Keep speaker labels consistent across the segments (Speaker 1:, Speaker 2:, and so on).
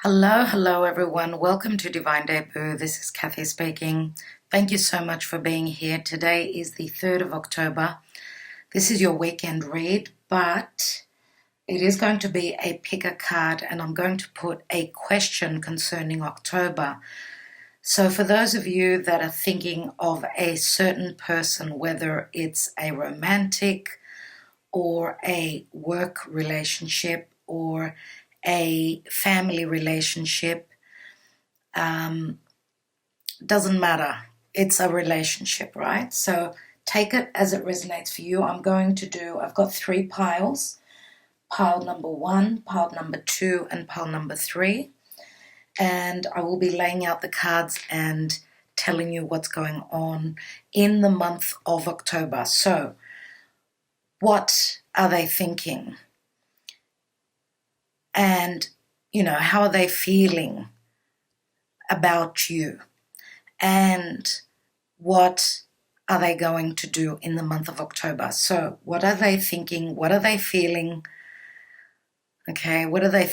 Speaker 1: Hello everyone. Welcome to Divine Debut. This is Kathy speaking. Thank you so much for being here. Today is the 3rd of October. This is your weekend read, but it is going to be a pick a card and I'm going to put a question concerning October. So for those of you that are thinking of a certain person, whether it's a romantic or a work relationship or a family relationship, doesn't matter. It's a relationship, right? So take it as it resonates for you. I've got 3 piles. Pile number 1, pile number 2, and pile number 3. And I will be laying out the cards and telling you what's going on in the month of October. So what are they thinking? And, how are they feeling about you? And what are they going to do in the month of October? So what are they thinking? What are they feeling? Okay, what are they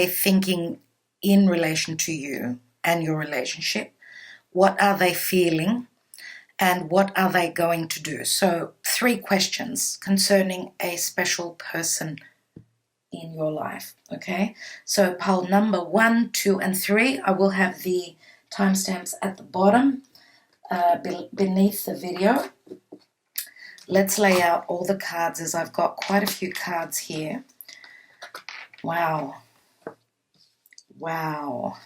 Speaker 1: thinking in relation to you and your relationship? What are they feeling? And what are they going to do? So 3 questions concerning a special person in your life, okay? So pile number 1, 2, and 3, I will have the timestamps at the bottom beneath the video. Let's lay out all the cards as I've got quite a few cards here. Wow. Wow.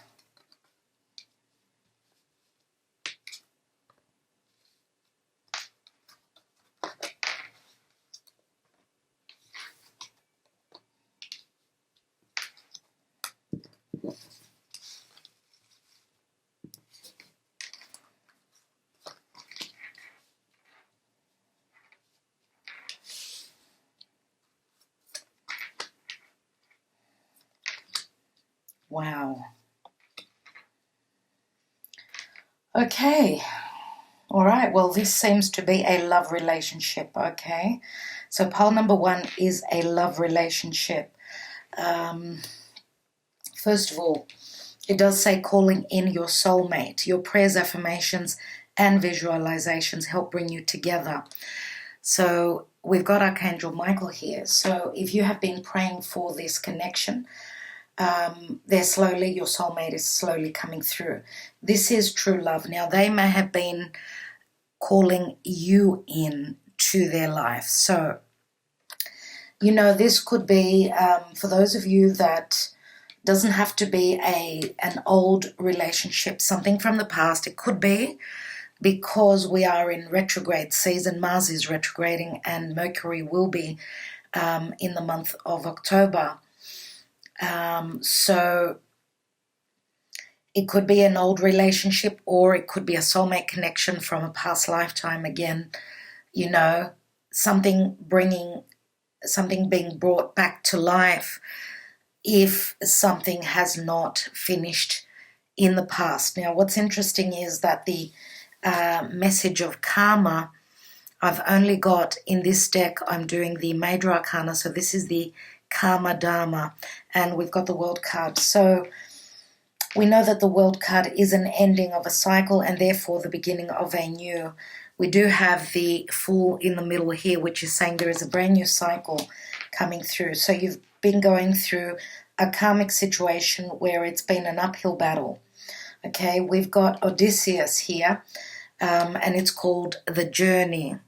Speaker 1: Okay. All right. Well, this seems to be a love relationship. Okay. So pile number 1 is a love relationship. First of all, it does say calling in your soulmate. Your prayers, affirmations, and visualizations help bring you together. So we've got Archangel Michael here. So if you have been praying for this connection, your soulmate is slowly coming through. This is true love. Now, they may have been calling you in to their life. So, this could be, for those of you that doesn't have to be an old relationship, something from the past. It could be because we are in retrograde season. Mars is retrograding and Mercury will be in the month of October. So it could be an old relationship or it could be a soulmate connection from a past lifetime again, something being brought back to life if something has not finished in the past. Now, what's interesting is that the message of karma, I've only got in this deck, I'm doing the major arcana, so this is the karma dharma, and we've got the world card. So we know that the world card is an ending of a cycle and therefore the beginning of a new. We do have the Fool in the middle here, which is saying there is a brand new cycle coming through. So you've been going through a karmic situation where it's been an uphill battle. Okay, we've got Odysseus here, and it's called The Journey.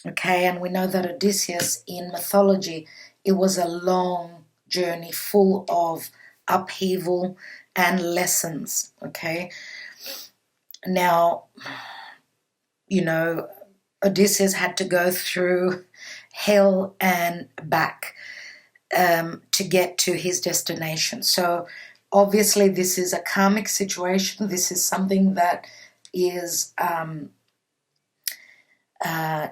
Speaker 1: Okay, and we know that Odysseus in mythology, it was a long journey full of upheaval and lessons. Okay, now, Odysseus had to go through hell and back to get to his destination. So obviously this is a karmic situation. This is something that is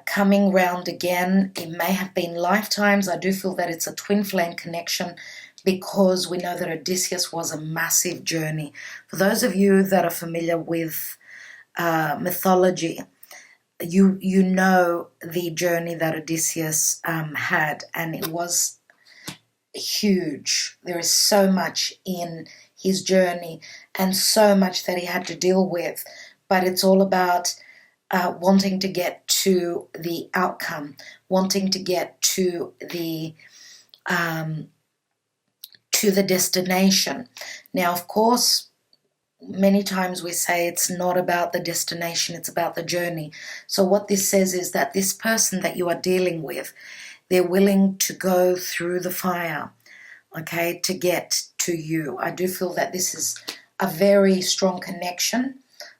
Speaker 1: coming round again. It may have been lifetimes. I do feel that it's a twin flame connection because we know that Odysseus was a massive journey. For those of you that are familiar with mythology, you know the journey that Odysseus had, and it was huge. There is so much in his journey and so much that he had to deal with. But it's all about wanting to get to the outcome, wanting to get to the destination. Now, of course, many times we say it's not about the destination, it's about the journey. So what this says is that this person that you are dealing with, they're willing to go through the fire, okay, to get to you. I do feel that this is a very strong connection,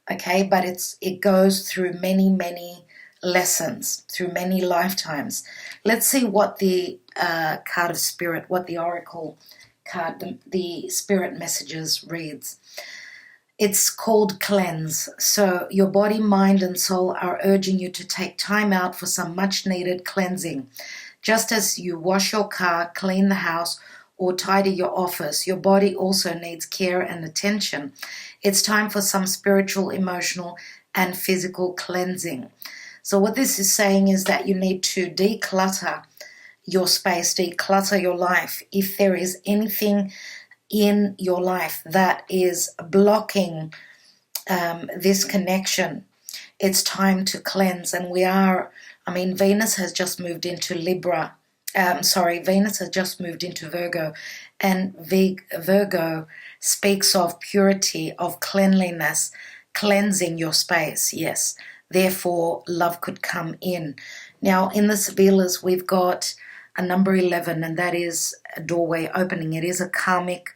Speaker 1: okay, but it goes through many, many lessons, through many lifetimes. Let's see what the card of spirit, what the oracle card, the spirit messages reads. It's called cleanse. So your body, mind, and soul are urging you to take time out for some much-needed cleansing. Just as you wash your car, clean the house, or tidy your office, your body also needs care and attention. It's time for some spiritual, emotional, and physical cleansing. So what this is saying is that you need to declutter your space, declutter your life. If there is anything in your life that is blocking this connection, it's time to cleanse. And Venus has just moved into Venus has just moved into Virgo, and Virgo speaks of purity, of cleanliness, cleansing your space, yes. Therefore, love could come in. Now, in the Sibillas, we've got a number 11, and that is a doorway opening. It is a karmic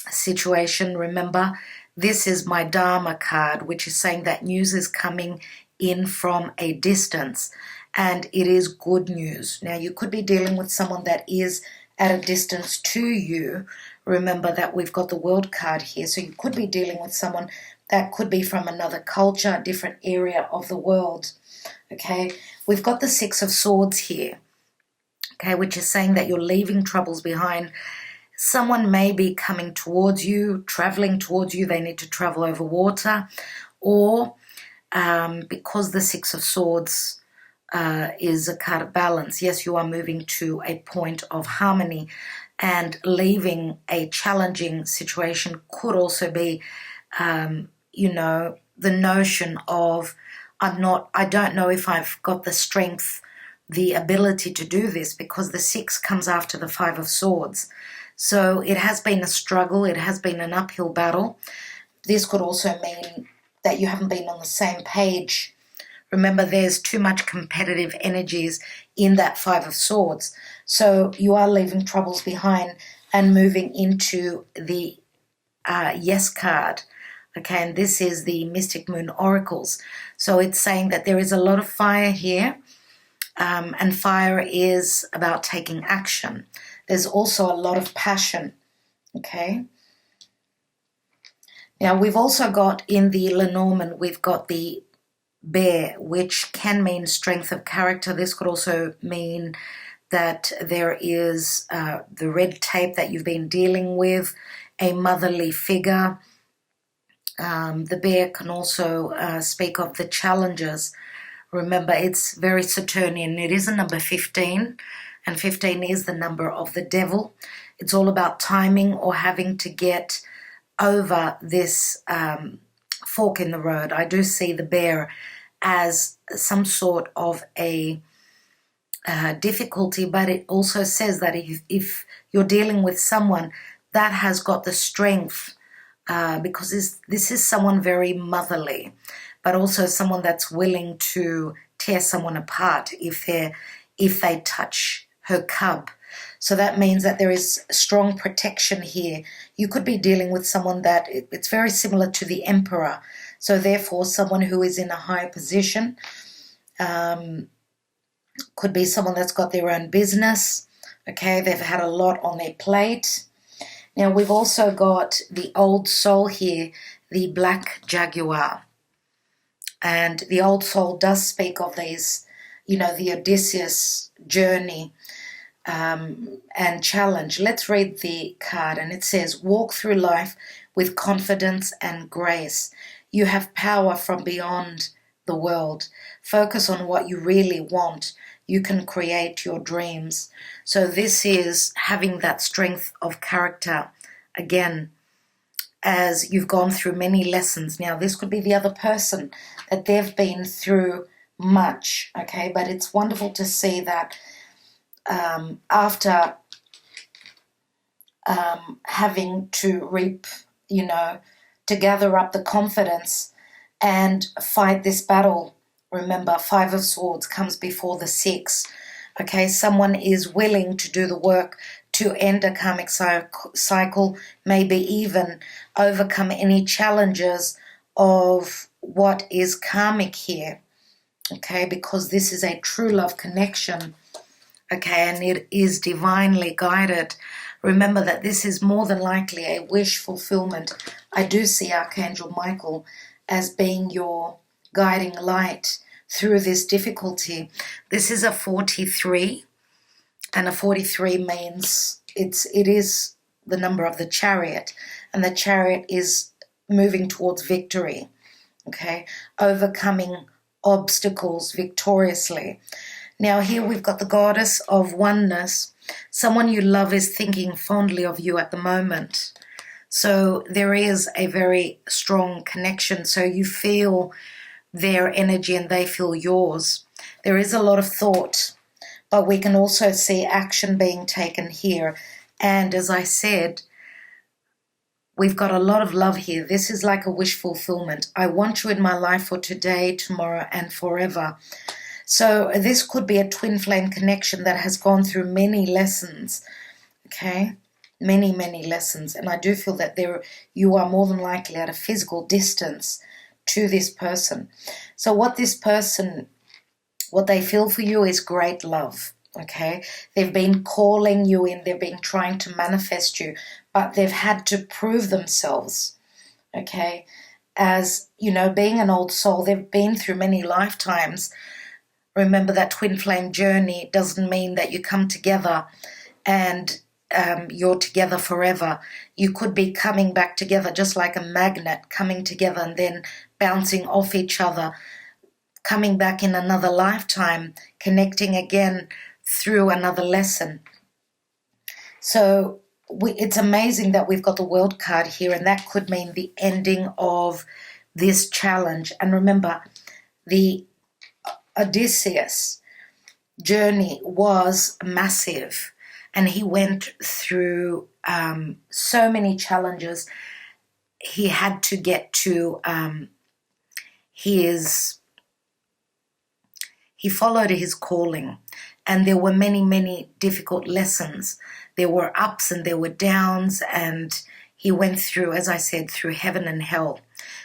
Speaker 1: situation. Remember, this is my Dharma card, which is saying that news is coming in from a distance, and it is good news. Now, you could be dealing with someone that is at a distance to you. Remember that we've got the World card here, so you could be dealing with someone that could be from another culture, a different area of the world, okay? We've got the Six of Swords here, okay, which is saying that you're leaving troubles behind. Someone may be coming towards you, traveling towards you. They need to travel over water, or because the Six of Swords is a card of balance, yes, you are moving to a point of harmony, and leaving a challenging situation could also be, the notion of, I don't know if I've got the strength, the ability to do this, because the Six comes after the Five of Swords. So it has been a struggle. It has been an uphill battle. This could also mean that you haven't been on the same page. Remember, there's too much competitive energies in that Five of Swords. So you are leaving troubles behind and moving into the Yes card. Okay, and this is the Mystic Moon Oracles. So it's saying that there is a lot of fire here, and fire is about taking action. There's also a lot of passion, okay? Now, we've also got in the Lenormand, we've got the Bear, which can mean strength of character. This could also mean that there is the red tape that you've been dealing with, a motherly figure. The Bear can also speak of the challenges. Remember, it's very Saturnian. It is a number 15, and 15 is the number of the devil. It's all about timing or having to get over this fork in the road. I do see the Bear as some sort of a difficulty, but it also says that if you're dealing with someone that has got the strength, because this is someone very motherly, but also someone that's willing to tear someone apart if they touch her cub. So that means that there is strong protection here. You could be dealing with someone that it's very similar to the Emperor. So therefore, someone who is in a high position, could be someone that's got their own business. Okay, they've had a lot on their plate. Now, we've also got the Old Soul here, the Black Jaguar. And the Old Soul does speak of these, the Odysseus journey and challenge. Let's read the card, and it says, walk through life with confidence and grace. You have power from beyond the world. Focus on what you really want. You can create your dreams. So this is having that strength of character. Again, as you've gone through many lessons. Now, this could be the other person that they've been through much, okay? But it's wonderful to see that after having to reap, to gather up the confidence and fight this battle. Remember, 5 of Swords comes before the 6. Okay, someone is willing to do the work to end a karmic cycle, maybe even overcome any challenges of what is karmic here. Okay, because this is a true love connection. Okay, and it is divinely guided. Remember that this is more than likely a wish fulfillment. I do see Archangel Michael as being your guiding light through this difficulty. This is a 43, and a 43 means it is the number of the Chariot, and the Chariot is moving towards victory, okay, overcoming obstacles victoriously. Now here we've got the Goddess of Oneness. Someone you love is thinking fondly of you at the moment. So there is a very strong connection. So you feel their energy and they feel yours. There is a lot of thought, but we can also see action being taken here. And as I said, we've got a lot of love here. This is like a wish fulfillment. I want you in my life for today, tomorrow, and forever. So this could be a twin flame connection that has gone through many lessons, okay? Many, many lessons. And I do feel that you are more than likely at a physical distance to this person. So what they feel for you is great love, okay? They've been calling you in. They've been trying to manifest you, but they've had to prove themselves, okay? As, being an old soul, they've been through many lifetimes. Remember that twin flame journey doesn't mean that you come together and you're together forever. You could be coming back together just like a magnet, coming together and then bouncing off each other, coming back in another lifetime, connecting again through another lesson. So it's amazing that we've got the World card here, and that could mean the ending of this challenge. And remember, the Odysseus journey was massive, and he went through so many challenges. He had to get to he followed his calling, and there were many, many difficult lessons. There were ups and there were downs, and he went through, as I said, through heaven and hell,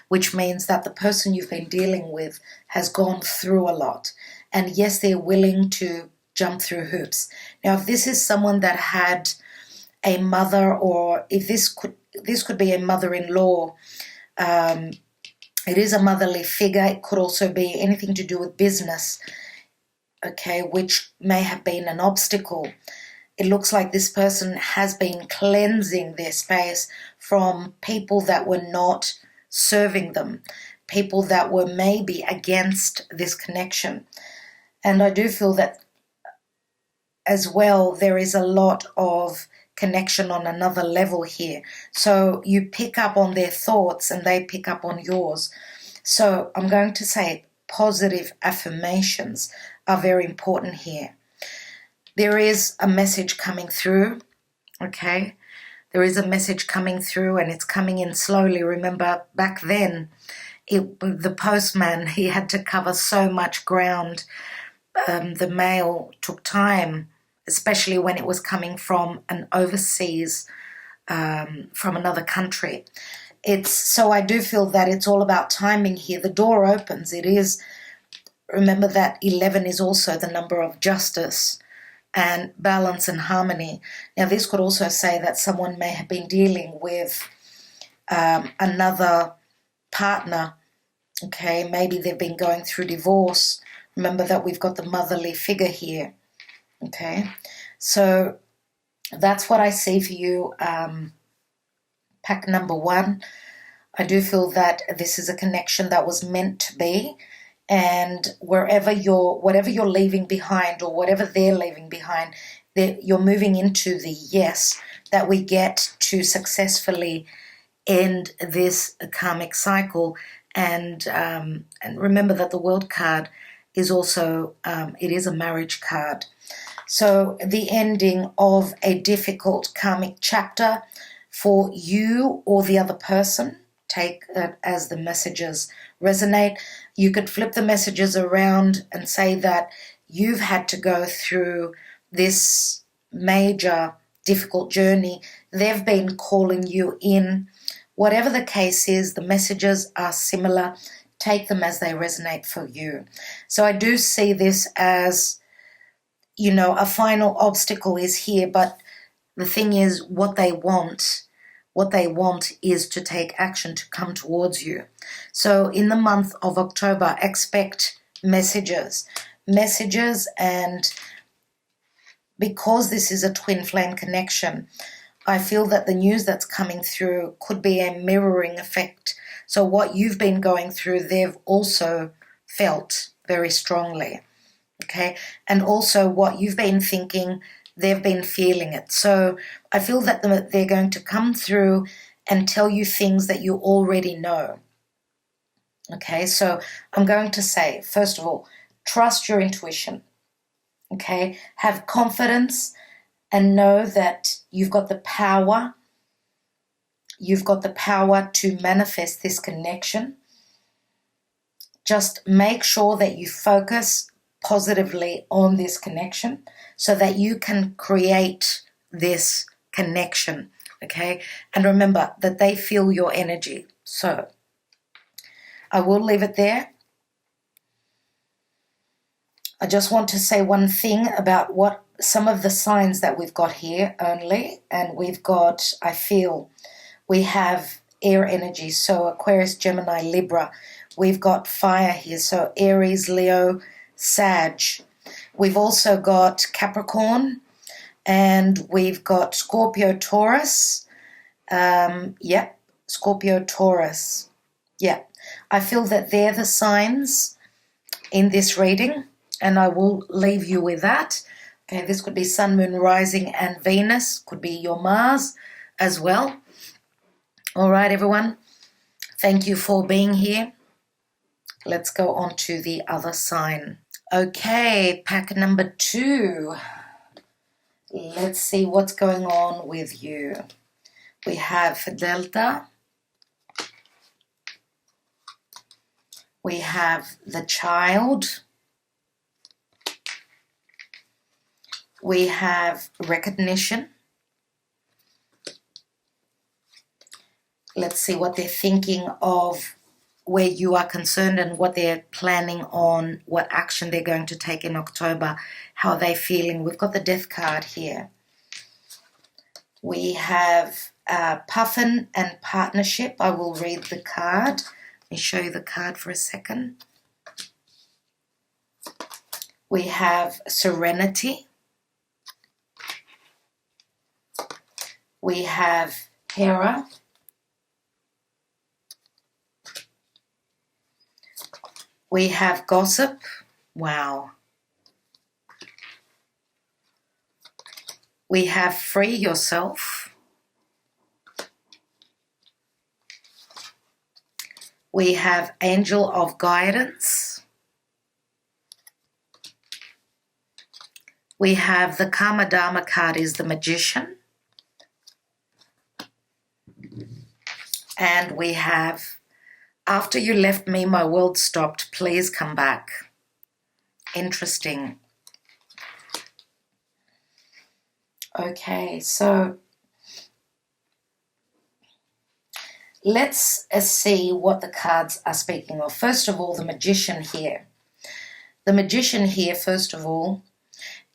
Speaker 1: which means that the person you've been dealing with has gone through a lot. And yes, they're willing to jump through hoops. Now, if this is someone that had a mother, or if this could be a mother-in-law, it is a motherly figure. It could also be anything to do with business, okay, which may have been an obstacle. It looks like this person has been cleansing their space from people that were not serving them, people that were maybe against this connection. And I do feel that as well, there is a lot of connection on another level here. So you pick up on their thoughts and they pick up on yours. So I'm going to say positive affirmations are very important here. There is a message coming through, okay? There is a message coming through, and it's coming in slowly. Remember, back then, the postman, he had to cover so much ground. The mail took time, especially when it was coming from an overseas, from another country. So I do feel that it's all about timing here. The door opens. Remember that 11 is also the number of justice and balance and harmony. Now, this could also say that someone may have been dealing with another partner, okay? Maybe they've been going through divorce. Remember that we've got the motherly figure here, okay? So that's what I see for you, pack number 1. I do feel that this is a connection that was meant to be. and whatever you're leaving behind, or whatever they're leaving behind, you're moving into the yes, that we get to successfully end this karmic cycle. And remember that the World card is also it is a marriage card. So the ending of a difficult karmic chapter for you or the other person. Take it as the messages resonate. You could flip the messages around and say that you've had to go through this major difficult journey. They've been calling you in. Whatever the case is, the messages are similar. Take them as they resonate for you. So I do see this as, a final obstacle is here, but the thing is, what they want is to take action, to come towards you. So in the month of October, expect messages, and because this is a twin flame connection, I feel that the news that's coming through could be a mirroring effect. So what you've been going through, they've also felt very strongly, okay? And also what you've been thinking, they've been feeling it. So I feel that they're going to come through and tell you things that you already know. Okay, so I'm going to say, first of all, trust your intuition. Okay, have confidence and know that you've got the power. You've got the power to manifest this connection. Just make sure that you focus positively on this connection so that you can create this connection, okay? And remember that they feel your energy. So I will leave it there. I just want to say one thing about what some of the signs that we've got here only. And we've got, I feel, we have air energy. So Aquarius, Gemini, Libra. We've got fire here. So Aries, Leo, Sag. We've also got Capricorn, and we've got Scorpio, Taurus. Scorpio, Taurus. I feel that they're the signs in this reading, and I will leave you with that. Okay, this could be Sun, Moon, Rising, and Venus. Could be your Mars as well. All right, everyone. Thank you for being here. Let's go on to the other sign. Okay, pack number 2. Let's see what's going on with you. We have Delta. We have the Child. We have Recognition. Let's see what they're thinking of where you are concerned and what they're planning on, what action they're going to take in October, how they're feeling. We've got the Death card here. We have Puffin and Partnership. I will read the card. Let me show you the card for a second. We have Serenity. We have Hera. We have Gossip. Wow. We have Free Yourself. We have Angel of Guidance. We have the Karma Dharma card is the Magician. And we have After You Left Me, My World Stopped, Please Come Back. Interesting. Okay, so let's see what the cards are speaking of. First of all, the Magician here. The Magician here, first of all,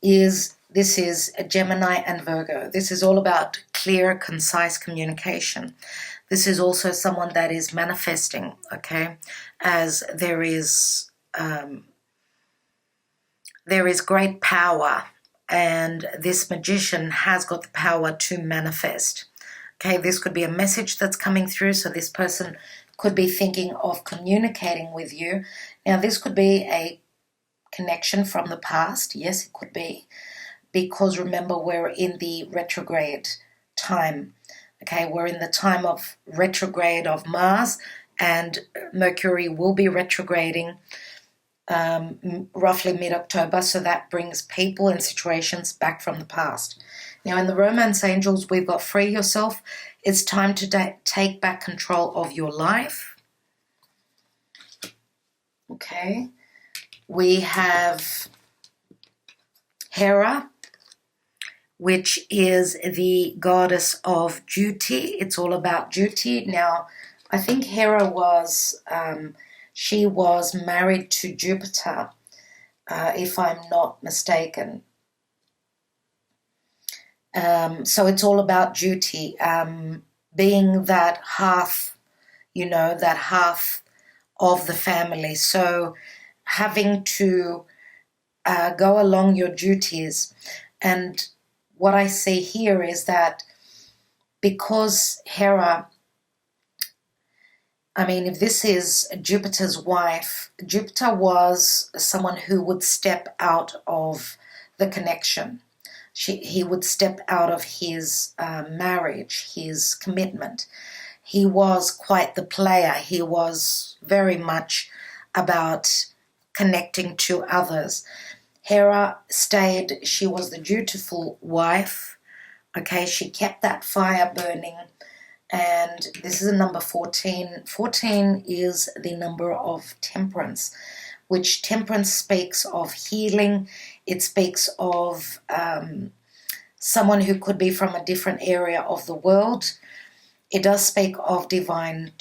Speaker 1: is a Gemini and Virgo. This is all about clear, concise communication. This is also someone that is manifesting, okay, as there is great power, and this Magician has got the power to manifest. Okay, this could be a message that's coming through, so this person could be thinking of communicating with you. Now, this could be a connection from the past. Yes, it could be. Because remember, we're in the retrograde time. Okay, we're in the time of retrograde of Mars, and Mercury will be retrograding roughly mid-October, so that brings people and situations back from the past. Now, in the Romance Angels, we've got free yourself. It's time to take back control of your life. Okay. We have Hera, which is the goddess of duty. It's all about duty. Now, I think Hera was... she was married to Jupiter, if I'm not mistaken. So it's all about duty, being that half, that half of the family. So having to go along your duties. And what I see here is that because Hera... I mean, if this is Jupiter's wife, Jupiter was someone who would step out of the connection. He would step out of his marriage, his commitment. He was quite the player. He was very much about connecting to others. Hera stayed. She was the dutiful wife. Okay, she kept that fire burning. And this is a number 14. 14 is the number of temperance, which temperance speaks of healing. It speaks of someone who could be from a different area of the world. It does speak of divine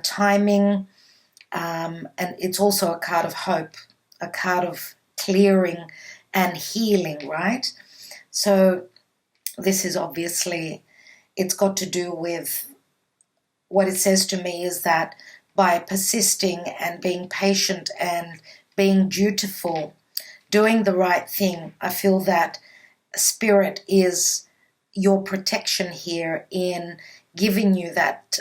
Speaker 1: timing. And it's also a card of hope, a card of clearing and healing, right? So this is obviously, it's got to do with... What it says to me is that by persisting and being patient and being dutiful, doing the right thing, I feel that Spirit is your protection here in giving you that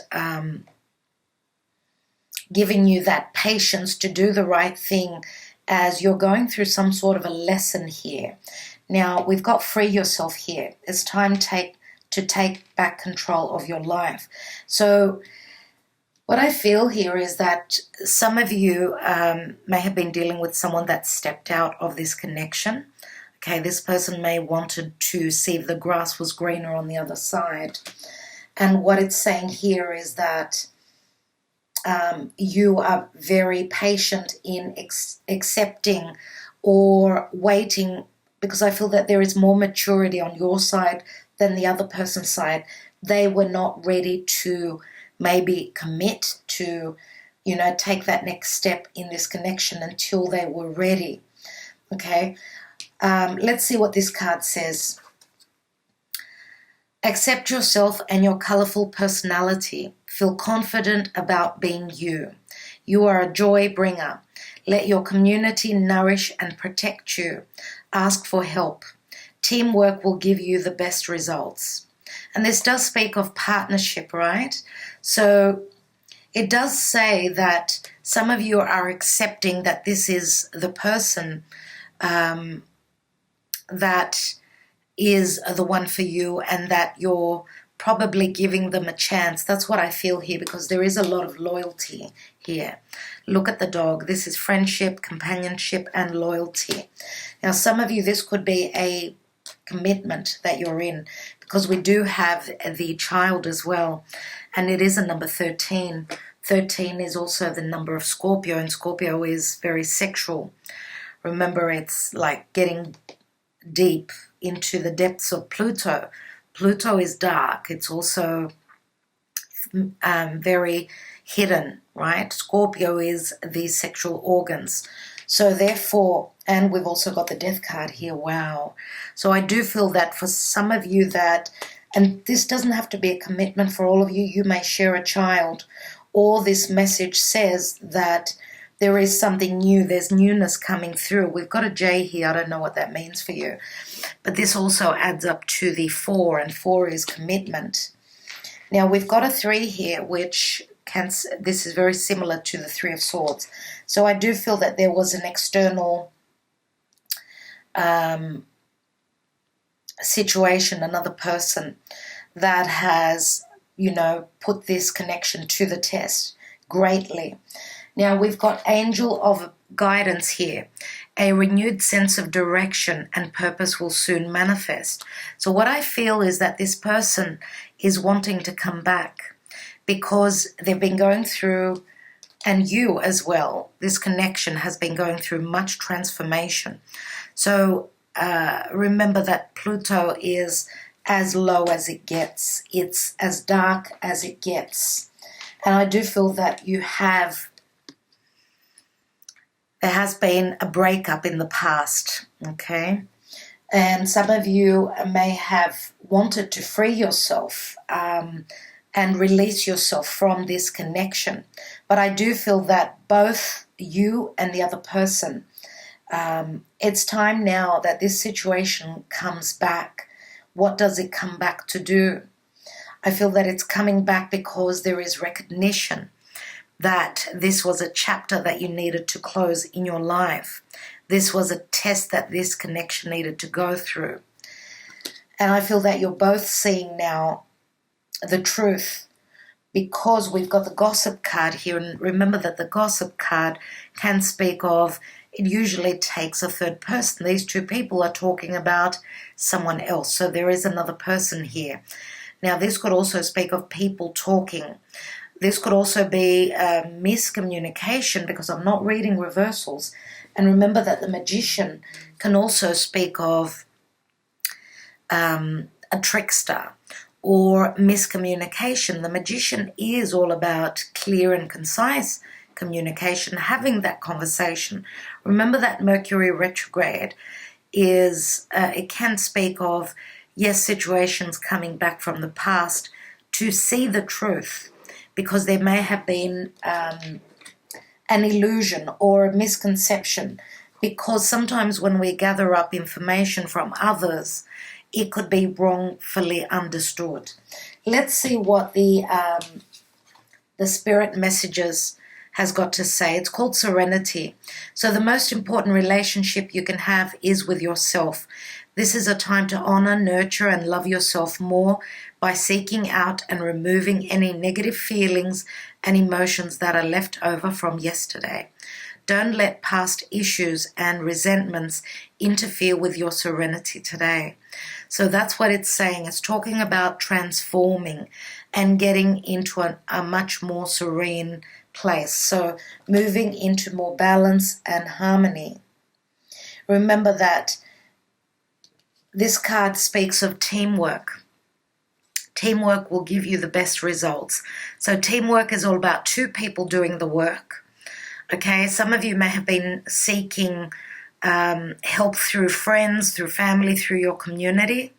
Speaker 1: patience to do the right thing as you're going through some sort of a lesson here. Now, we've got free yourself here. It's time to take back control of your life. So what I feel here is that some of you may have been dealing with someone that stepped out of this connection. Okay, this person may wanted to see if the grass was greener on the other side. And what it's saying here is that you are very patient in accepting or waiting, because I feel that there is more maturity on your side than the other person's side. They were not ready to maybe commit to, take that next step in this connection until they were ready. Okay, let's see what this card says. Accept yourself and your colorful personality. Feel confident about being you. You are a joy bringer. Let your community nourish and protect you. Ask for help. Teamwork will give you the best results. And this does speak of partnership, right? So it does say that some of you are accepting that this is the person that is the one for you, and that you're probably giving them a chance. That's what I feel here, because there is a lot of loyalty here. Look at the dog. This is friendship, companionship, and loyalty. Now, some of you, this could be a commitment that you're in, because we do have the child as well, and it is a number 13. 13 is also the number of Scorpio, and Scorpio is very sexual. Remember, it's like getting deep into the depths of Pluto. Pluto is dark. It's also very hidden, right? Scorpio is the sexual organs. So therefore, and we've also got the death card here. Wow. So I do feel that for some of you that, and this doesn't have to be a commitment for all of you, you may share a child, or this message says that there is something new, there's newness coming through. We've got a J here, I don't know what that means for you. But this also adds up to the 4, and 4 is commitment. Now we've got a 3 here, which this is very similar to the Three of Swords. So I do feel that there was an external situation, another person that has, put this connection to the test greatly. Now we've got Angel of Guidance here. A renewed sense of direction and purpose will soon manifest. So what I feel is that this person is wanting to come back because they've been going through, and you as well, this connection has been going through much transformation. So remember that Pluto is as low as it gets. It's as dark as it gets. And I do feel that there has been a breakup in the past, okay? And some of you may have wanted to free yourself and release yourself from this connection. But I do feel that both you and the other person, it's time now that this situation comes back. What does it come back to do? I feel that it's coming back because there is recognition that this was a chapter that you needed to close in your life. This was a test that this connection needed to go through. And I feel that you're both seeing now the truth because we've got the gossip card here. And remember that the gossip card can speak of, it usually takes a third person. These two people are talking about someone else. So there is another person here. Now this could also speak of people talking. This could also be miscommunication because I'm not reading reversals. And remember that the Magician can also speak of a trickster or miscommunication. The Magician is all about clear and concise communication, having that conversation. Remember that Mercury retrograde is, it can speak of, yes, situations coming back from the past to see the truth. Because there may have been an illusion or a misconception. Because sometimes when we gather up information from others, it could be wrongfully understood. Let's see what the Spirit Messages has got to say. It's called Serenity. So the most important relationship you can have is with yourself. This is a time to honor, nurture, and love yourself more by seeking out and removing any negative feelings and emotions that are left over from yesterday. Don't let past issues and resentments interfere with your serenity today. So that's what it's saying. It's talking about transforming and getting into a much more serene place. So moving into more balance and harmony. Remember that this card speaks of teamwork. Teamwork will give you the best results. So teamwork is all about two people doing the work. Okay, some of you may have been seeking help through friends, through family, through your community.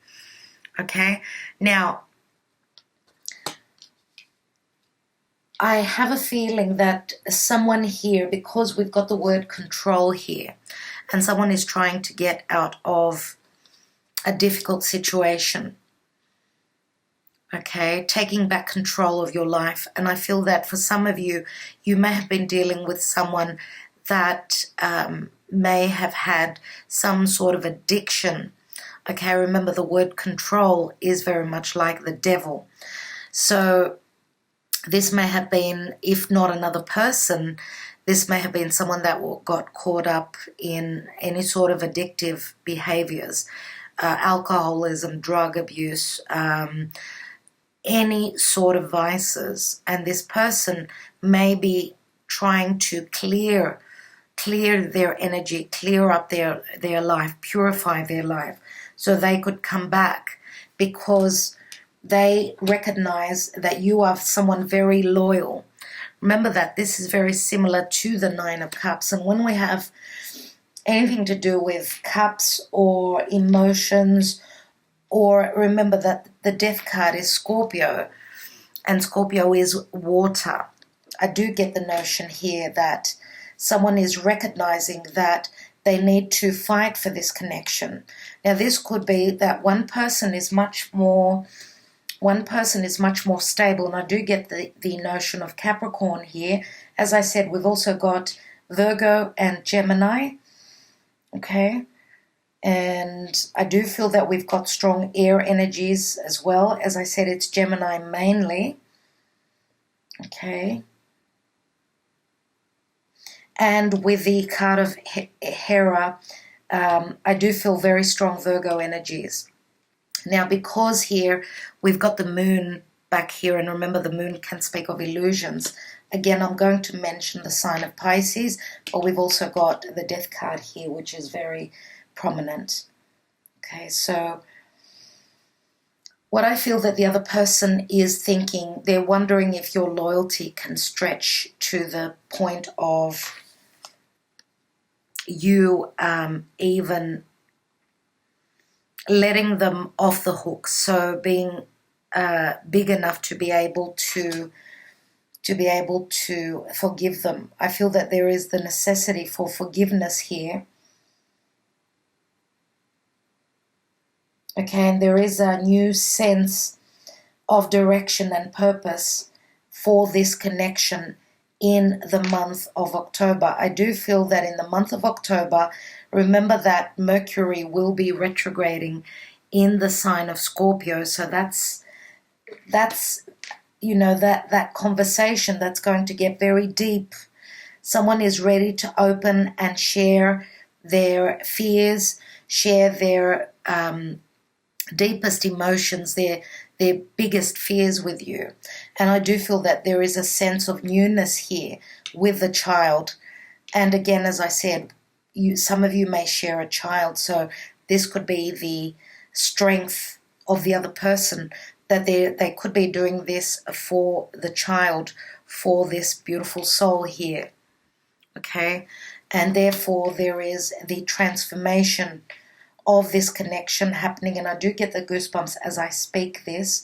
Speaker 1: Okay, now I have a feeling that someone here, because we've got the word control here, and someone is trying to get out of a difficult situation. Okay, taking back control of your life. And I feel that for some of you, you may have been dealing with someone that may have had some sort of addiction. Okay, remember the word control is very much like the devil. So this may have been, if not another person, this may have been someone that got caught up in any sort of addictive behaviors, alcoholism, drug abuse, any sort of vices, and this person may be trying to clear their energy, clear up their life, purify their life, so they could come back because they recognize that you are someone very loyal. Remember that this is very similar to the Nine of Cups, and when we have anything to do with cups or emotions, or remember that the Death card is Scorpio, and Scorpio is water. I do get the notion here that someone is recognizing that they need to fight for this connection. Now, this could be that one person is much more one person is much more stable, and I do get the notion of Capricorn here. As I said, we've also got Virgo and Gemini, okay? And I do feel that we've got strong air energies as well. As I said, it's Gemini mainly, okay? And with the card of Hera, I do feel very strong Virgo energies. Now, because here we've got the moon back here, and remember the moon can speak of illusions. Again, I'm going to mention the sign of Pisces, but we've also got the death card here, which is very prominent. Okay, so what I feel that the other person is thinking, they're wondering if your loyalty can stretch to the point of you even letting them off the hook, so being big enough to be able to forgive them. I feel that there is the necessity for forgiveness here. Okay, and there is a new sense of direction and purpose for this connection in the month of October. I do feel that in the month of October, remember that Mercury will be retrograding in the sign of Scorpio. So that's you know, that conversation that's going to get very deep. Someone is ready to open and share their fears, share their deepest emotions, their biggest fears with you. And I do feel that there is a sense of newness here with the child. And again, as I said, some of you may share a child, so this could be the strength of the other person, that they could be doing this for the child, for this beautiful soul here. Okay? And therefore there is the transformation of this connection happening, and I do get the goosebumps as I speak this.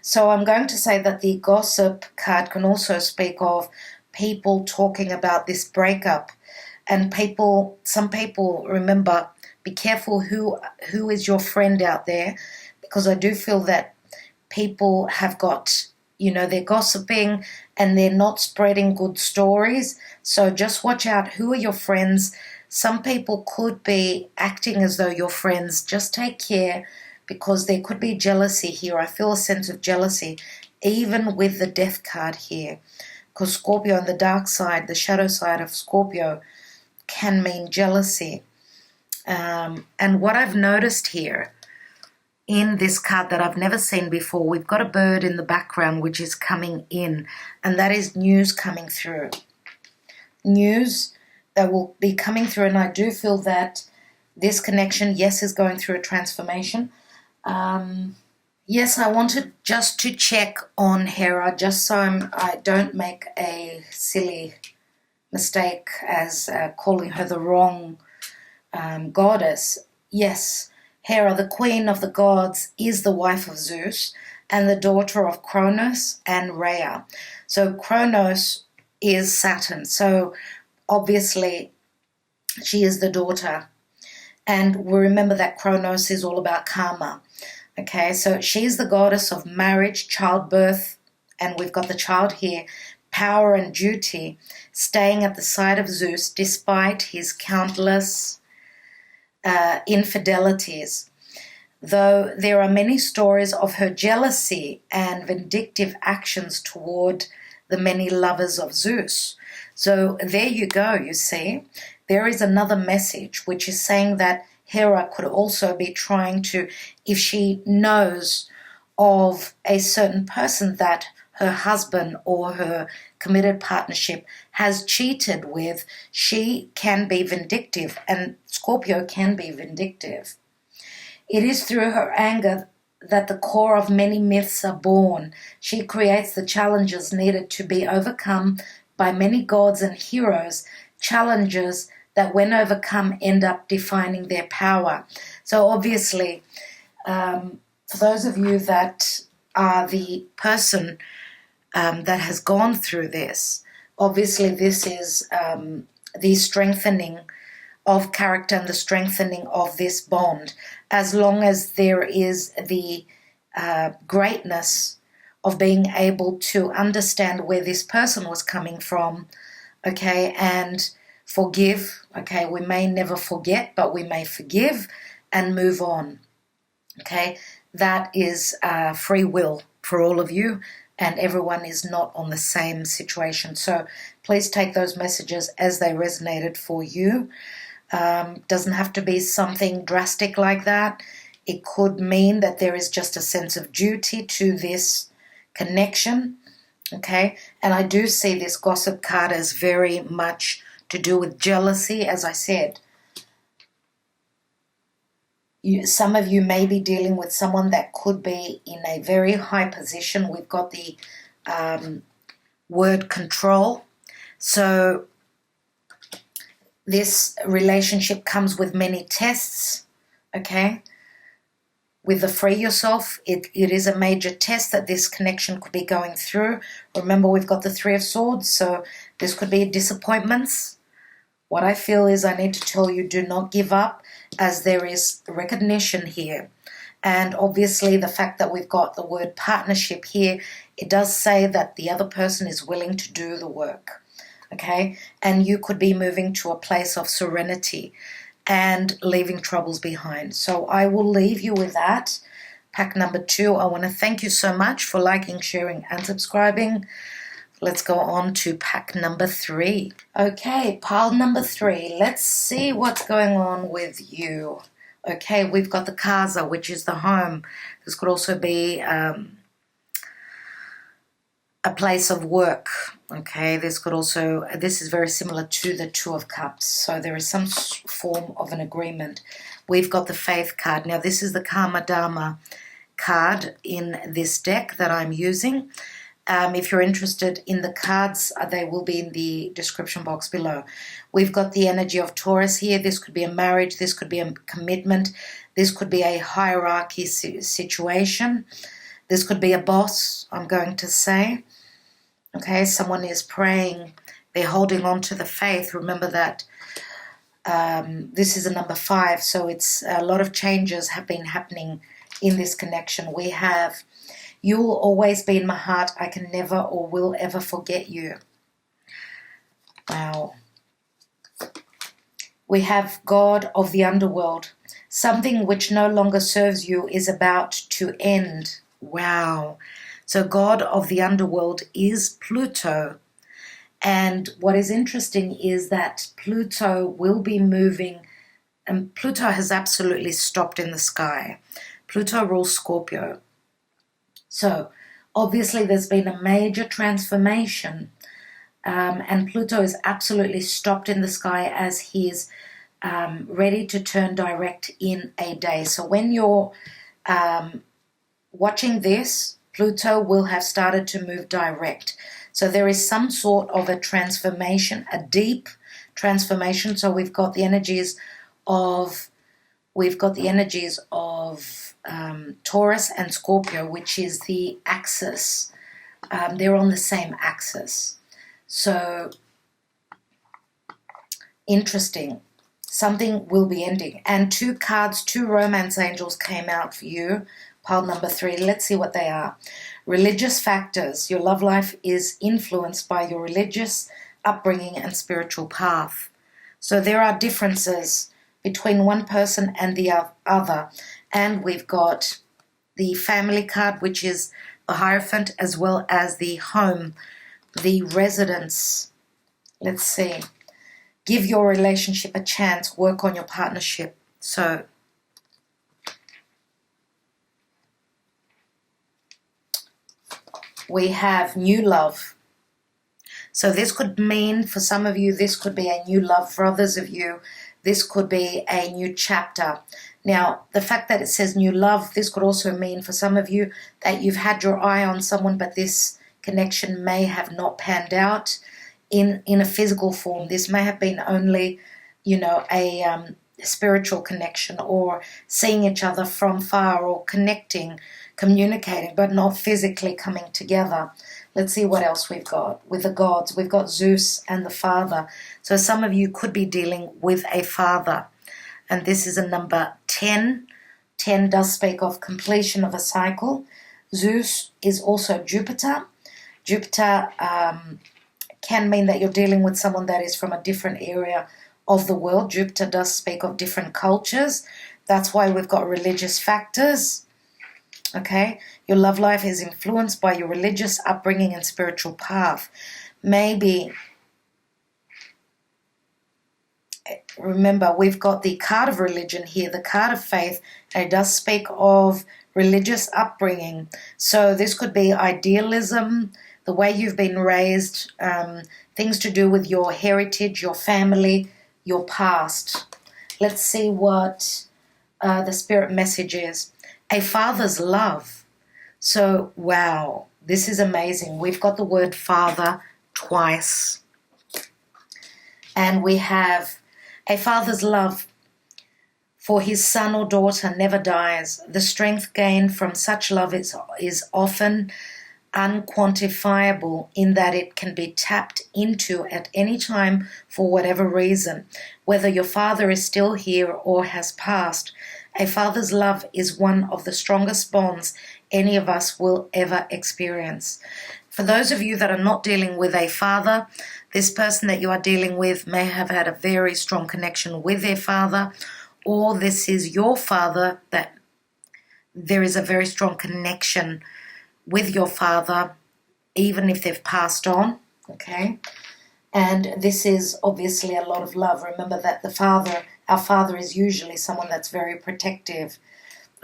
Speaker 1: So I'm going to say that the gossip card can also speak of people talking about this breakup, and some people, remember, be careful who is your friend out there, because I do feel that people have got, you know, they're gossiping and they're not spreading good stories. So just watch out, who are your friends. Some people could be acting as though you're friends. Just take care, because there could be jealousy here. I feel a sense of jealousy, even with the death card here. Because Scorpio on the dark side, the shadow side of Scorpio, can mean jealousy. And what I've noticed here in this card that I've never seen before, we've got a bird in the background which is coming in, and that is news coming through. News that will be coming through, and I do feel that this connection, yes, is going through a transformation. Yes, I wanted just to check on Hera, just so I don't make a silly mistake as calling her the wrong goddess. Yes, Hera, the queen of the gods, is the wife of Zeus and the daughter of Kronos and Rhea. So Kronos is Saturn. So obviously she is the daughter. And we remember that Kronos is all about karma. Okay, so she's the goddess of marriage, childbirth, and we've got the child here, power and duty, staying at the side of Zeus despite his countless infidelities. Though there are many stories of her jealousy and vindictive actions toward the many lovers of Zeus. So there you go, you see. There is another message which is saying that Hera could also be trying to, if she knows of a certain person that her husband or her committed partnership has cheated with, she can be vindictive, and Scorpio can be vindictive. It is through her anger that the core of many myths are born. She creates the challenges needed to be overcome by many gods and heroes, challenges that when overcome end up defining their power. So obviously, for those of you that are the person that has gone through this, obviously this is the strengthening of character and the strengthening of this bond. As long as there is the greatness of being able to understand where this person was coming from, okay, and forgive, okay. We may never forget, but we may forgive and move on, okay. That is free will for all of you, and everyone is not on the same situation. So please take those messages as they resonated for you. Doesn't have to be something drastic like that. It could mean that there is just a sense of duty to this connection, okay? And I do see this gossip card as very much to do with jealousy, as I said. Some of you may be dealing with someone that could be in a very high position. We've got the word control. So this relationship comes with many tests, okay? With the free yourself, it is a major test that this connection could be going through. Remember, we've got the Three of Swords, so this could be disappointments. What I feel is I need to tell you, do not give up, as there is recognition here. And obviously the fact that we've got the word partnership here, it does say that the other person is willing to do the work, okay? And you could be moving to a place of serenity and leaving troubles behind. So I will leave you with that. Pack number 2. I want to thank you so much for liking, sharing, and subscribing. Let's go on to pack number 3. Okay, pile number 3. Let's see what's going on with you. Okay, we've got the casa, which is the home. This could also be a place of work. Okay, this is very similar to the Two of Cups. So there is some form of an agreement. We've got the Faith card. Now, this is the Karma Dharma card in this deck that I'm using. If you're interested in the cards, they will be in the description box below. We've got the energy of Taurus here. This could be a marriage. This could be a commitment. This could be a hierarchy situation. This could be a boss, I'm going to say. Okay, someone is praying. They're holding on to the faith. Remember that this is a number 5, so it's a lot of changes have been happening in this connection. We have, you will always be in my heart. I can never or will ever forget you. Wow. We have God of the underworld. Something which no longer serves you is about to end. Wow. So God of the underworld is Pluto. And what is interesting is that Pluto will be moving, and Pluto has absolutely stopped in the sky. Pluto rules Scorpio. So obviously there's been a major transformation, and Pluto is absolutely stopped in the sky as he's ready to turn direct in a day. So when you're watching this, Pluto will have started to move direct. So there is some sort of a transformation, a deep transformation. So we've got the energies of Taurus and Scorpio, which is the axis. They're on the same axis. So interesting. Something will be ending. And 2 cards, 2 romance angels came out for you. Pile number 3. Let's see what they are. Religious factors. Your love life is influenced by your religious upbringing and spiritual path. So there are differences between one person and the other. And we've got the family card, which is the Hierophant, as well as the home, the residence. Let's see. Give your relationship a chance. Work on your partnership. So we have new love. So this could mean, for some of you, this could be a new love. For others of you, this could be a new chapter. Now, the fact that it says new love, this could also mean for some of you that you've had your eye on someone, but this connection may have not panned out in a physical form. This may have been only, a spiritual connection, or seeing each other from far, or connecting, communicating, but not physically coming together. Let's see what else we've got. With the gods, we've got Zeus and the father. So some of you could be dealing with a father. And this is a number 10 10 does speak of completion of a cycle. Zeus is also Jupiter. Jupiter can mean that you're dealing with someone that is from a different area of the world. Jupiter does speak of different cultures. That's why we've got religious factors. Okay, your love life is influenced by your religious upbringing and spiritual path. Maybe, remember, we've got the card of religion here, the card of faith, and it does speak of religious upbringing. So this could be idealism, the way you've been raised, things to do with your heritage, your family, your past. Let's see what the spirit message is. A father's love. So, wow, this is amazing. We've got the word father twice. And we have a father's love for his son or daughter never dies. The strength gained from such love is often unquantifiable in that it can be tapped into at any time for whatever reason. Whether your father is still here or has passed, a father's love is one of the strongest bonds any of us will ever experience. For those of you that are not dealing with a father, this person that you are dealing with may have had a very strong connection with their father, or this is your father that there is a very strong connection with your father, even if they've passed on, okay? And this is obviously a lot of love. Remember that our father is usually someone that's very protective,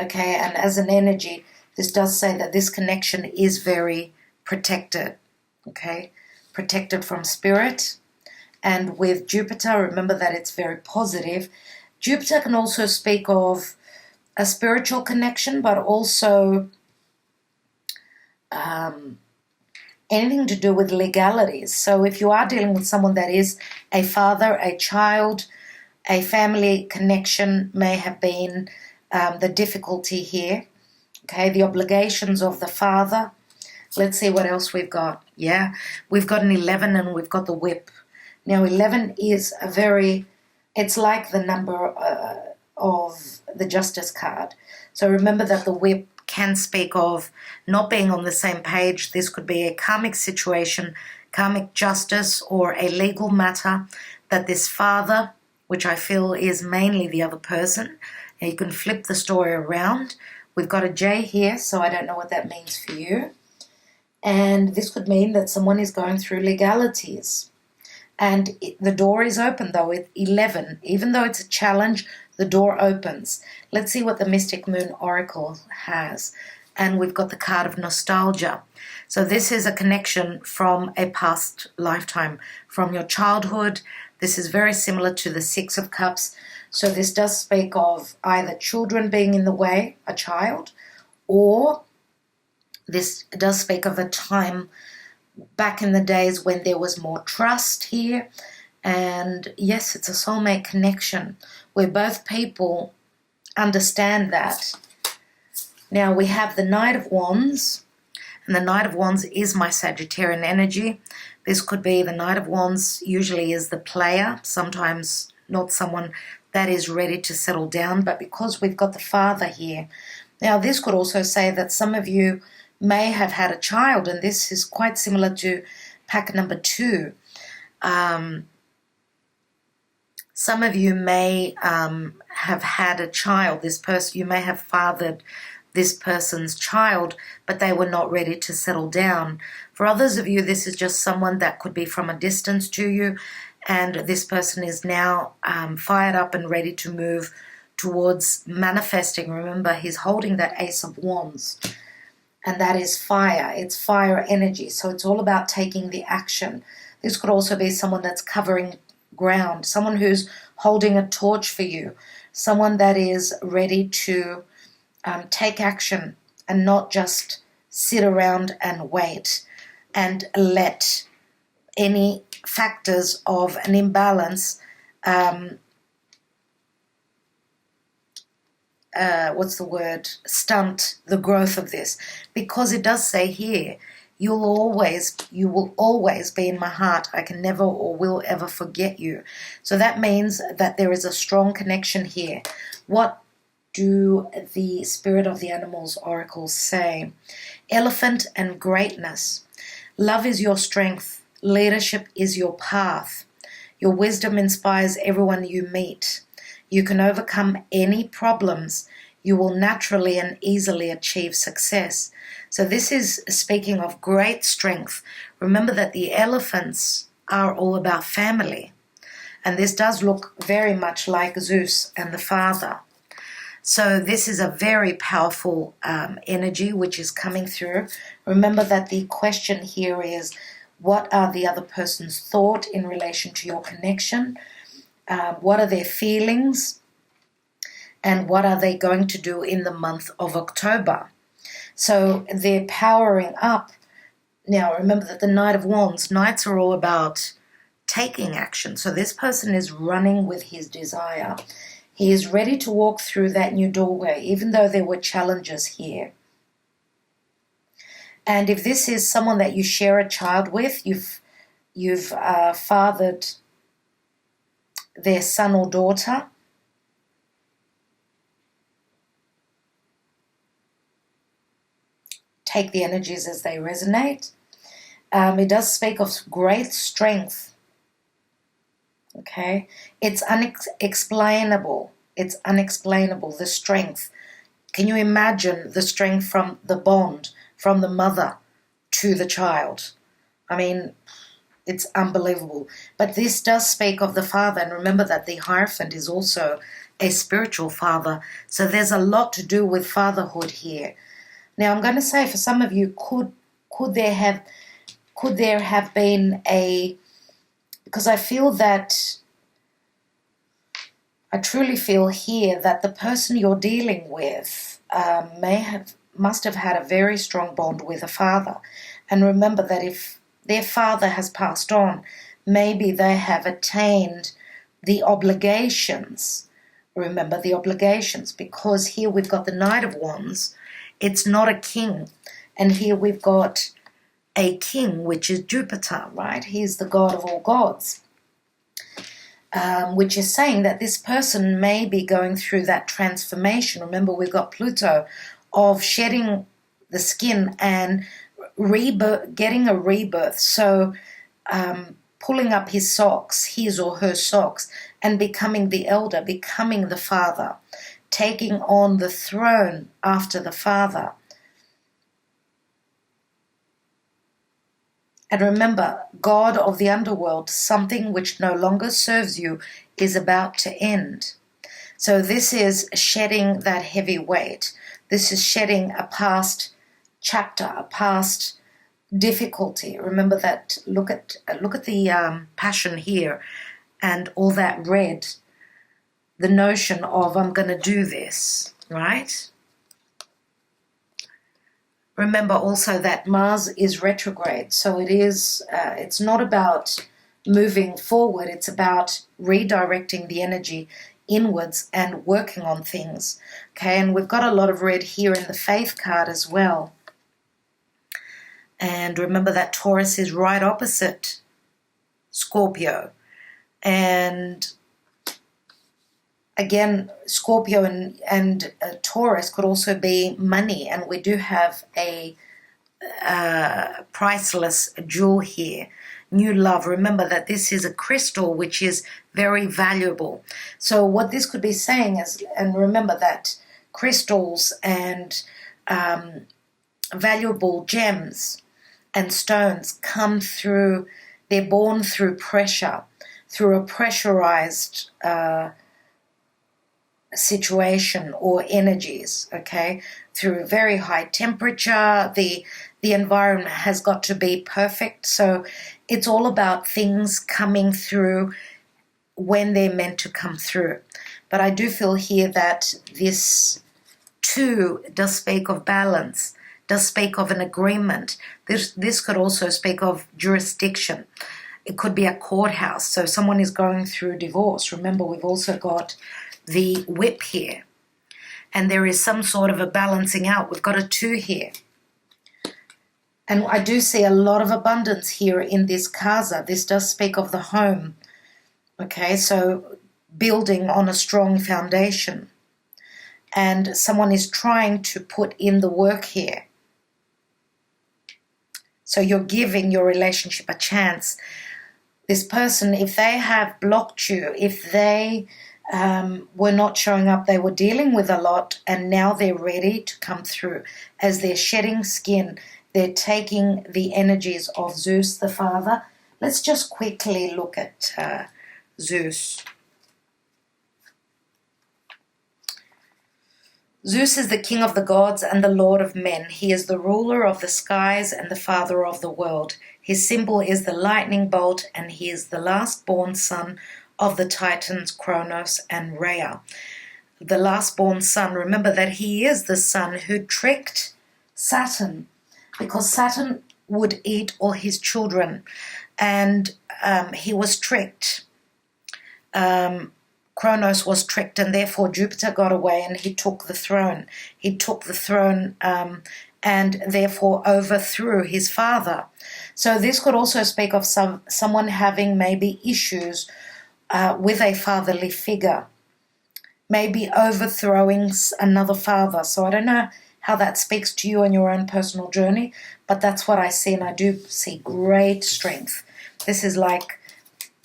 Speaker 1: okay? And as an energy, this does say that this connection is very protected, okay? Protected from spirit. And with Jupiter, remember that it's very positive. Jupiter can also speak of a spiritual connection, but also anything to do with legalities. So if you are dealing with someone that is a father, a child, a family connection may have been the difficulty here. Okay, the obligations of the father. Let's see what else we've got. Yeah, we've got an 11 and we've got the whip. Now 11 is it's like the number of the justice card. So remember that the whip can speak of not being on the same page. This could be a karmic situation, karmic justice, or a legal matter that this father, which I feel is mainly the other person, and you can flip the story around. We've got a J here, so I don't know what that means for you. And this could mean that someone is going through legalities. And the door is open, though, with 11. Even though it's a challenge, the door opens. Let's see what the Mystic Moon Oracle has. And we've got the card of nostalgia. So this is a connection from a past lifetime, from your childhood. This is very similar to the Six of Cups. So this does speak of either children being in the way, a child, or this does speak of a time back in the days when there was more trust here. And yes, it's a soulmate connection where both people understand that. Now we have the Knight of Wands, and the Knight of Wands is my Sagittarian energy. This could be the Knight of Wands usually is the player, sometimes not someone that is ready to settle down, but because we've got the father here. Now this could also say that some of you may have had a child, and this is quite similar to pack number 2. Some of you may have had a child. You may have fathered this person's child, but they were not ready to settle down. For others of you, this is just someone that could be from a distance to you, and this person is now fired up and ready to move towards manifesting. Remember, he's holding that Ace of Wands, and that is fire. It's fire energy, so it's all about taking the action. This could also be someone that's covering ground, someone who's holding a torch for you, someone that is ready to take action and not just sit around and wait and let any factors of an imbalance stunt the growth of this, because it does say here, you will always be in my heart. I can never or will ever forget you. So that means that there is a strong connection here. What do the Spirit of the Animals oracles say? Elephant and greatness. Love is your strength. Leadership is your path. Your wisdom inspires everyone you meet. You can overcome any problems. You will naturally and easily achieve success. So this is speaking of great strength. Remember that the elephants are all about family. And this does look very much like Zeus and the father. So this is a very powerful energy which is coming through. Remember that the question here is, what are the other person's thought in relation to your connection? What are their feelings? And what are they going to do in the month of October? So they're powering up. Now remember that the Knight of Wands, Knights are all about taking action. So this person is running with his desire. He is ready to walk through that new doorway, even though there were challenges here. And if this is someone that you share a child with, you've fathered their son or daughter, take the energies as they resonate. It does speak of great strength. Okay, it's unexplainable. It's unexplainable, the strength. Can you imagine the strength from the bond, from the mother to the child? I mean, it's unbelievable. But this does speak of the father. And remember that the Hierophant is also a spiritual father. So there's a lot to do with fatherhood here. Now, I'm going to say for some of you, could there have been a... Because I truly feel here that the person you're dealing with must have had a very strong bond with a father. And remember that if their father has passed on, maybe they have attained the obligations. Remember the obligations, because here we've got the Knight of Wands. It's not a king. And here we've got a king, which is Jupiter, right? He's the god of all gods, which is saying that this person may be going through that transformation. Remember, we've got Pluto, of shedding the skin and getting a rebirth. So pulling up his socks, his or her socks, and becoming the elder, becoming the father, taking on the throne after the father. And remember, God of the underworld, something which no longer serves you is about to end. So this is shedding that heavy weight. This is shedding a past chapter, a past difficulty. Remember that, look at the passion here and all that red, the notion of I'm going to do this, right? Remember also that Mars is retrograde, so it's not about moving forward, it's about redirecting the energy inwards and working on things. Okay, and we've got a lot of red here in the Faith card as well. And remember that Taurus is right opposite Scorpio. And again, Scorpio and Taurus could also be money, and we do have a priceless jewel here. New love. Remember that this is a crystal which is very valuable. So what this could be saying is, and remember that crystals and valuable gems and stones come through, they're born through pressure, through a pressurized situation or energies, okay, through very high temperature. The environment has got to be perfect. So it's all about things coming through when they're meant to come through. But I do feel here that this too does speak of balance, does speak of an agreement. This could also speak of jurisdiction. It could be a courthouse. So someone is going through divorce. Remember, we've also got the whip here. And there is some sort of a balancing out. We've got a 2 here. And I do see a lot of abundance here in this casa. This does speak of the home. Okay, so building on a strong foundation. and someone is trying to put in the work here. So you're giving your relationship a chance. This person, if they have blocked you, if they were not showing up, they were dealing with a lot, and now they're ready to come through. As they're shedding skin, they're taking the energies of Zeus, the father. Let's just quickly look at Zeus. Zeus is the king of the gods and the lord of men. He is the ruler of the skies and the father of the world. His symbol is the lightning bolt, and he is the last-born son of the Titans Kronos and Rhea. The last-born son, remember that he is the son who tricked Saturn, because Saturn would eat all his children, and he was tricked. Kronos was tricked, and therefore Jupiter got away and he took the throne. He took the throne and therefore overthrew his father. So this could also speak of someone having maybe issues with a fatherly figure, maybe overthrowing another father. So I don't know how that speaks to you on your own personal journey, but that's what I see, and I do see great strength. This is like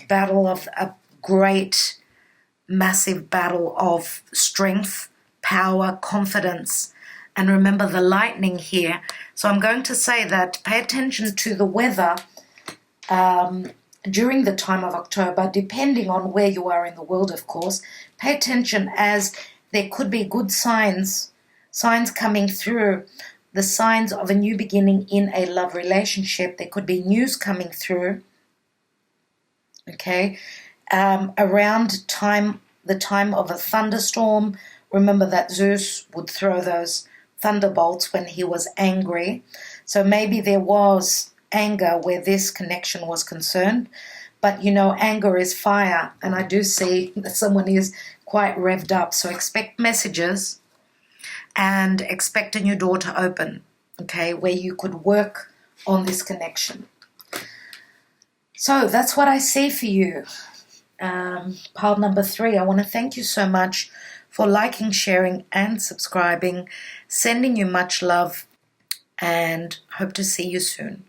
Speaker 1: battle of a great, massive battle of strength, power, confidence. And remember the lightning here. So I'm going to say that pay attention to the weather during the time of October, depending on where you are in the world, of course. Pay attention, as there could be good signs coming through, the signs of a new beginning in a love relationship. There could be news coming through, okay? Around the time of a thunderstorm. Remember that Zeus would throw those thunderbolts when he was angry. So maybe there was anger where this connection was concerned. But, you know, anger is fire. And I do see that someone is quite revved up. So expect messages and expect a new door to open, okay, where you could work on this connection. So that's what I see for you. Pile number 3, I want to thank you so much for liking, sharing, and subscribing. Sending you much love, and hope to see you soon.